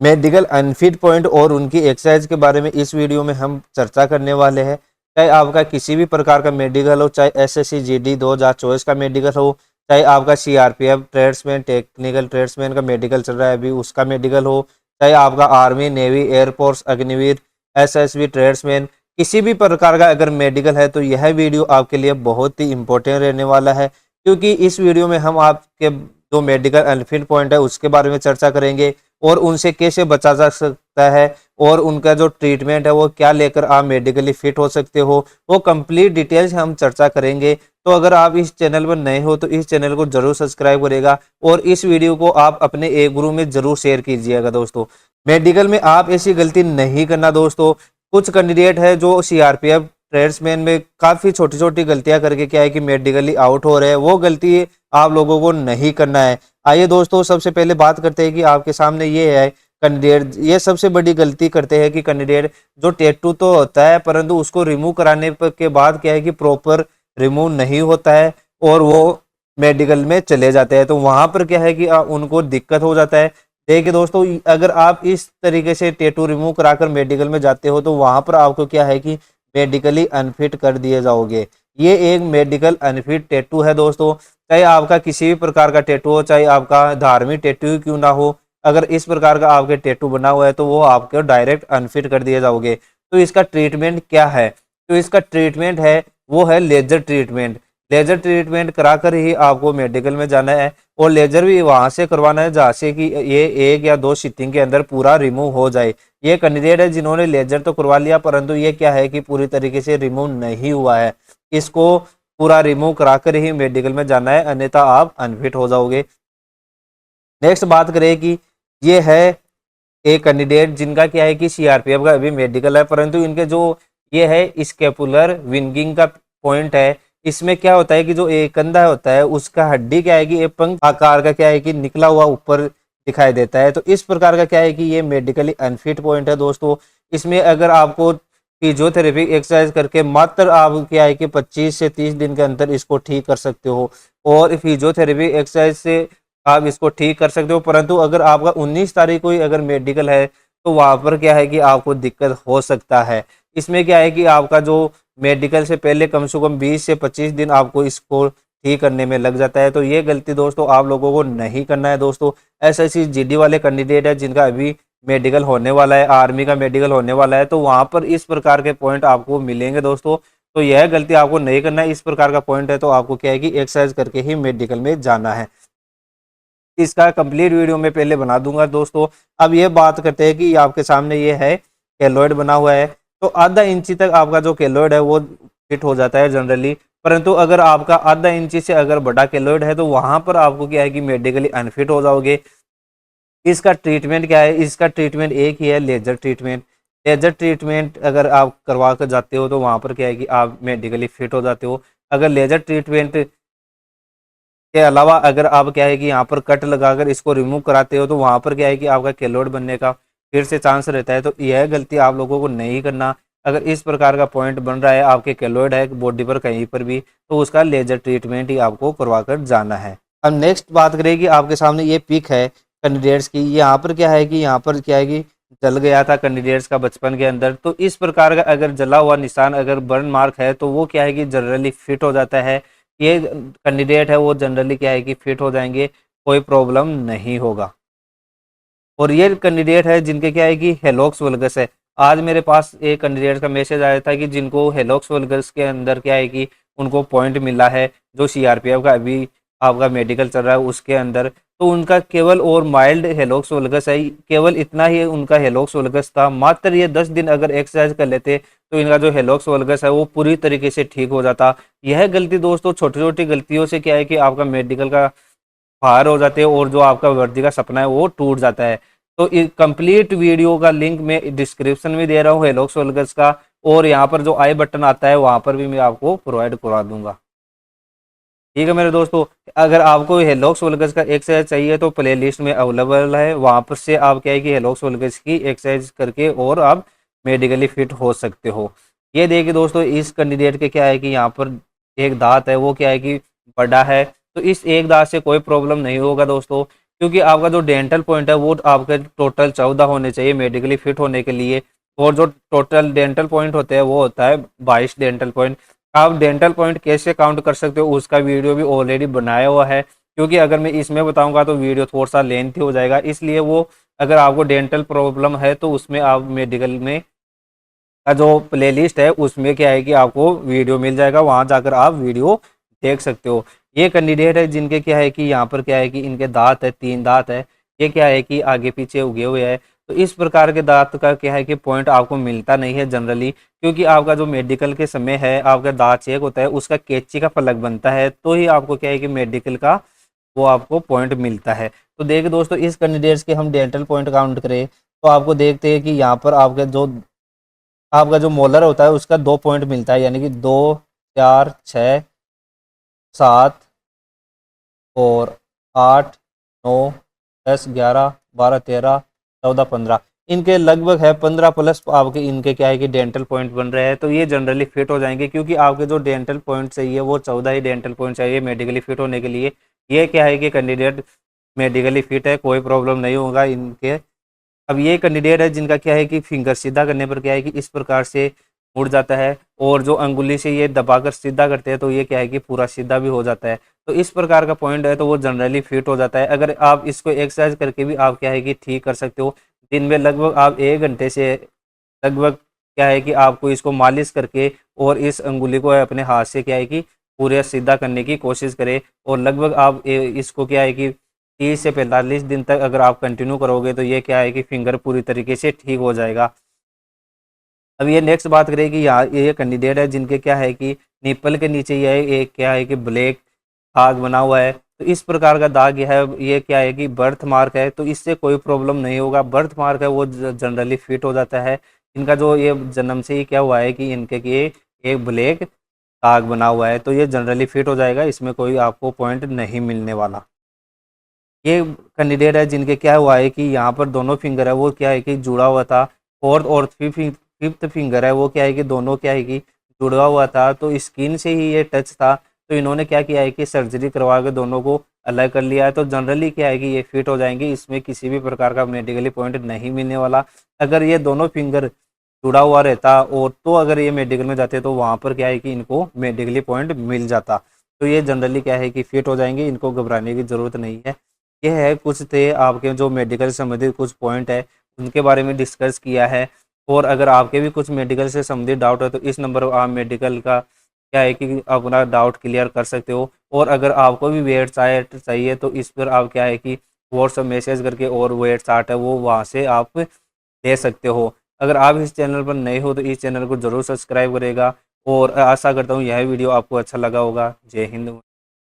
Medical unfit point और उनकी exercise के बारे में इस वीडियो में हम चर्चा करने वाले हैं। चाहे आपका किसी भी प्रकार का मेडिकल हो, चाहे एसएससी जीडी 2024 का मेडिकल हो, चाहे आपका सीआरपीएफ ट्रेड्समैन टेक्निकल ट्रेड्समैन का मेडिकल चल रहा है अभी उसका मेडिकल हो, चाहे आपका army navy air force Agniveer SSB tradesman किसी भी प्रकार का अगर मेडिकल है तो यह वीडियो आपके लिए बहुत ही इंपॉर्टेंट रहने वाला है, क्योंकि इस वीडियो में हम आपके जो मेडिकल अनफिट पॉइंट है उसके बारे में चर्चा करेंगे और उनसे कैसे बचा जा सकता है और उनका जो ट्रीटमेंट है वो क्या लेकर आप मेडिकली फिट हो सकते हो, वो कंप्लीट डिटेल्स हम चर्चा करेंगे। तो अगर आप इस चैनल पर नए हो तो इस चैनल को जरूर सब्सक्राइब करेगा और इस वीडियो को आप अपने एक ग्रुप में जरूर शेयर कीजिएगा। दोस्तों, मेडिकल में आप ऐसी गलती नहीं करना। दोस्तों, कुछ कैंडिडेट है जो सीआरपीएफ ट्रेड्समैन में काफी छोटी छोटी गलतियां करके क्या है कि मेडिकली आउट हो रहे हैं, वो गलती आप लोगों को नहीं करना है। आइए दोस्तों, सबसे पहले बात करते हैं कि आपके सामने ये है कैंडिडेट, ये सबसे बड़ी गलती करते हैं कि कैंडिडेट जो टैटू तो होता है परंतु उसको रिमूव कराने के बाद क्या है कि प्रॉपर रिमूव नहीं होता है और वो मेडिकल में चले जाते हैं, तो वहां पर क्या है कि उनको दिक्कत हो जाता है। देखिए दोस्तों, अगर आप इस तरीके से टैटू रिमूव कराकर मेडिकल में जाते हो तो वहां पर आपको क्या है कि मेडिकली अनफिट कर दिए जाओगे। ये एक मेडिकल अनफिट टैटू है दोस्तों। चाहे आपका किसी भी प्रकार का टैटू हो, चाहे आपका धार्मिक टैटू ही क्यों ना हो, अगर इस प्रकार का आपके टैटू बना हुआ है तो वो आपको डायरेक्ट अनफिट कर दिए जाओगे। तो इसका ट्रीटमेंट क्या है? तो इसका ट्रीटमेंट है वो है लेजर ट्रीटमेंट। लेजर ट्रीटमेंट कराकर ही आपको मेडिकल में जाना है और लेजर भी वहां से करवाना है जहाँ से कि ये 1 या 2 सिटिंग के अंदर पूरा रिमूव हो जाए। ये कैंडिडेट है जिन्होंने लेजर तो करवा लिया परंतु ये क्या है कि पूरी तरीके से रिमूव नहीं हुआ है। इसको पूरा रिमूव कराकर ही मेडिकल में जाना है, अन्यथा आप अनफिट हो जाओगे। नेक्स्ट बात करें कि ये है एक कैंडिडेट जिनका क्या है कि सीआरपीएफ का अभी मेडिकल है परंतु इनके जो ये है स्केपुलर विंगिंग का पॉइंट है, इसमें क्या होता है कि जो एक कंधा होता है उसका हड्डी क्या है कि एक पंख आकार का क्या है कि निकला हुआ ऊपर दिखाई देता है। तो इस प्रकार का क्या है कि ये मेडिकली अनफिट पॉइंट है दोस्तों। इसमें अगर आपको फिजियोथेरेपी एक्सरसाइज करके मात्र आप क्या है कि 25 से 30 दिन के अंदर इसको ठीक कर सकते हो और फिजियोथेरेपी एक्सरसाइज से आप इसको ठीक कर सकते हो। परंतु अगर आपका 19 तारीख को ही अगर मेडिकल है तो वहां पर क्या है कि आपको दिक्कत हो सकता है। इसमें क्या है कि आपका जो मेडिकल से पहले कम से कम 20 से 25 दिन आपको इसको ठीक करने में लग जाता है। तो ये गलती दोस्तों आप लोगों को नहीं करना है। दोस्तों, एसएससी जीडी वाले कैंडिडेट है जिनका अभी मेडिकल होने वाला है, आर्मी का मेडिकल होने वाला है, तो वहां पर इस प्रकार के पॉइंट आपको मिलेंगे दोस्तों। तो यह गलती आपको नहीं करना है। इस प्रकार का पॉइंट है तो आपको क्या है कि एक्सरसाइज करके ही मेडिकल में जाना है। इसका कंप्लीट वीडियो मैं पहले बना दूंगा दोस्तों। अब ये बात करते हैं कि आपके सामने ये है केलॉइड बना हुआ है, तो आधा इंची तक आपका जो केलॉइड है वो फिट हो जाता है जनरली। परंतु अगर आपका आधा इंची से अगर बड़ा केलॉइड है तो वहां पर आपको क्या है कि मेडिकली अनफिट हो जाओगे। इसका ट्रीटमेंट क्या है? इसका ट्रीटमेंट एक ही है, लेजर ट्रीटमेंट। लेजर ट्रीटमेंट अगर आप करवा कर जाते हो तो वहां पर क्या है कि आप मेडिकली फिट हो जाते हो। अगर लेजर ट्रीटमेंट के अलावा अगर आप क्या है कि यहाँ पर कट लगाकर इसको रिमूव कराते हो तो वहां पर क्या है कि आपका केलोड बनने का फिर से चांस रहता है। तो यह गलती आप लोगों को नहीं करना। अगर इस प्रकार का पॉइंट बन रहा है, आपके केलोइड है बॉडी पर कहीं पर भी, तो उसका लेजर ट्रीटमेंट ही आपको करवा कर जाना है। अब नेक्स्ट बात करें कि आपके सामने ये पिक है कैंडिडेट्स की। यहाँ पर क्या है कि यहाँ पर क्या है कि जल गया था कैंडिडेट्स का बचपन के अंदर, तो इस प्रकार का अगर जला हुआ निशान अगर बर्न मार्क है तो वो क्या है कि जनरली फिट हो जाता है। ये कैंडिडेट है वो जनरली क्या है कि फिट हो जाएंगे, कोई प्रॉब्लम नहीं होगा। और ये कैंडिडेट है जिनके क्या है कि हेलोक्स वल्गस है। आज मेरे पास एक कैंडिडेट का मैसेज आया था कि जिनको हेलोक्स वल्गस के अंदर क्या है कि उनको पॉइंट मिला है, जो सीआरपीएफ का अभी आपका मेडिकल चल रहा है उसके अंदर, तो उनका केवल और माइल्ड हेलोक्स वल्गस है, केवल इतना ही उनका हेलोक्स वल्गस था। मात्र ये 10 दिन अगर एक्सरसाइज कर लेते तो इनका जो हेलोक्स वल्गस है वो पूरी तरीके से ठीक हो जाता। यह गलती दोस्तों, छोटी छोटी गलतियों से क्या है कि आपका मेडिकल का बाहर हो जाते हैं और जो आपका वर्दी का सपना है वो टूट जाता है। तो कंप्लीट वीडियो का लिंक मैं डिस्क्रिप्शन में दे रहा हूँ हेलोक्स वल्गस का, और यहाँ पर जो आई बटन आता है वहां पर भी मैं आपको प्रोवाइड करवा दूंगा। ठीक है मेरे दोस्तों, अगर आपको हेलोक्स वल्गस का एक्सरसाइज चाहिए तो प्ले लिस्ट में अवेलेबल है, वहां पर से आप क्या है कि हेलोक्स वल्गस की एक्सरसाइज करके और आप मेडिकली फिट हो सकते हो। ये देखिए दोस्तों, इस कैंडिडेट के क्या है कि यहाँ पर एक दांत है वो क्या है कि बड़ा है, तो इस एक दांत से कोई प्रॉब्लम नहीं होगा दोस्तों। क्योंकि आपका जो डेंटल पॉइंट है वो आपके टोटल 14 होने चाहिए मेडिकली फिट होने के लिए, और जो टोटल डेंटल पॉइंट होते हैं वो होता है 22 डेंटल पॉइंट। आप डेंटल पॉइंट कैसे काउंट कर सकते हो उसका वीडियो भी ऑलरेडी बनाया हुआ है, क्योंकि अगर मैं इसमें बताऊंगा तो वीडियो थोड़ा सा लेंथी हो जाएगा, इसलिए वो अगर आपको डेंटल प्रॉब्लम है तो उसमें आप मेडिकल में का जो प्लेलिस्ट है उसमें क्या है कि आपको वीडियो मिल जाएगा, वहां जाकर आप वीडियो देख सकते हो। ये कैंडिडेट है जिनके क्या है कि यहाँ पर क्या है कि इनके दांत है, 3 दांत है, ये क्या है कि आगे पीछे उगे हुए हैं। तो इस प्रकार के दांत का क्या है कि पॉइंट आपको मिलता नहीं है जनरली, क्योंकि आपका जो मेडिकल के समय है आपका दांत चेक होता है उसका कैंची का फलक बनता है, तो ही आपको क्या है कि मेडिकल का वो आपको पॉइंट मिलता है। तो देखिए दोस्तों, इस कैंडिडेट्स के हम डेंटल पॉइंट काउंट करें तो आपको देखते हैं कि यहाँ पर आपका जो मोलर होता है उसका 2 पॉइंट मिलता है, यानी कि 2, 4, 6, 7 और 8, 9, 10, 11, 12, 13, 14, 15, इनके लगभग है 15 प्लस आपके इनके क्या है कि डेंटल पॉइंट बन रहे हैं। तो ये जनरली फिट हो जाएंगे, क्योंकि आपके जो डेंटल पॉइंट चाहिए वो 14 ही डेंटल पॉइंट चाहिए मेडिकली फिट होने के लिए। ये क्या है कि कैंडिडेट मेडिकली फिट है, कोई प्रॉब्लम नहीं होगा इनके। अब ये कैंडिडेट है जिनका क्या है कि फिंगर सीधा करने पर क्या है कि इस प्रकार से मुड़ जाता है, और जो अंगुली से ये दबाकर सीधा करते हैं तो ये क्या है कि पूरा सीधा भी हो जाता है। तो इस प्रकार का पॉइंट है तो वो जनरली फिट हो जाता है। अगर आप इसको एक्सरसाइज करके भी आप क्या है कि ठीक कर सकते हो। दिन में लगभग आप 1 घंटे से लगभग क्या है कि आपको इसको मालिश करके और इस अंगुली को अपने हाथ से क्या है कि पूरे सीधा करने की कोशिश करें, और लगभग आप इसको क्या है कि 30 से 45 दिन तक अगर आप कंटिन्यू करोगे तो ये क्या है कि फिंगर पूरी तरीके से ठीक हो जाएगा। अब ये नेक्स्ट बात करें कि यहाँ ये कैंडिडेट है जिनके क्या है कि निप्पल के नीचे यह एक क्या है कि ब्लैक दाग बना हुआ है। तो इस प्रकार का दाग है, ये क्या है कि बर्थ मार्क है, तो इससे कोई प्रॉब्लम नहीं होगा। बर्थ मार्क है वो जनरली फिट हो जाता है। इनका जो ये जन्म से ही क्या हुआ है कि इनके ये एक ब्लैक दाग बना हुआ है, तो ये जनरली फिट हो जाएगा, इसमें कोई आपको पॉइंट नहीं मिलने वाला। ये कैंडिडेट है जिनके क्या हुआ है कि यहाँ पर दोनों फिंगर है वो क्या है कि जुड़ा हुआ था, फोर्थ और फिफ्थ फिंगर है वो क्या है कि दोनों क्या है कि जुड़ा हुआ था, तो स्किन से ही ये टच था। तो इन्होंने क्या किया है कि सर्जरी करवा के दोनों को अलग कर लिया है। तो जनरली क्या है कि ये फिट हो जाएंगे, इसमें किसी भी प्रकार का मेडिकली पॉइंट नहीं मिलने वाला। अगर ये दोनों फिंगर जुड़ा हुआ रहता और तो अगर ये मेडिकल में जाते तो वहाँ पर क्या है कि इनको मेडिकली पॉइंट मिल जाता। तो ये जनरली क्या है कि फिट हो जाएंगे, इनको घबराने की ज़रूरत नहीं है। ये है कुछ थे आपके जो मेडिकल से संबंधित कुछ पॉइंट है उनके बारे में डिस्कस किया है। और अगर आपके भी कुछ मेडिकल से संबंधित डाउट है तो इस नंबर पर आप मेडिकल का क्या है कि अपना डाउट क्लियर कर सकते हो। और अगर आपको भी वेट चार्ट चाहिए तो इस पर आप क्या है कि व्हाट्सएप मैसेज करके और वेट चार्ट है वो वहाँ से आप ले सकते हो। अगर आप इस चैनल पर नए हो तो इस चैनल को ज़रूर सब्सक्राइब करेगा, और आशा करता हूँ यह वीडियो आपको अच्छा लगा होगा। जय हिंद।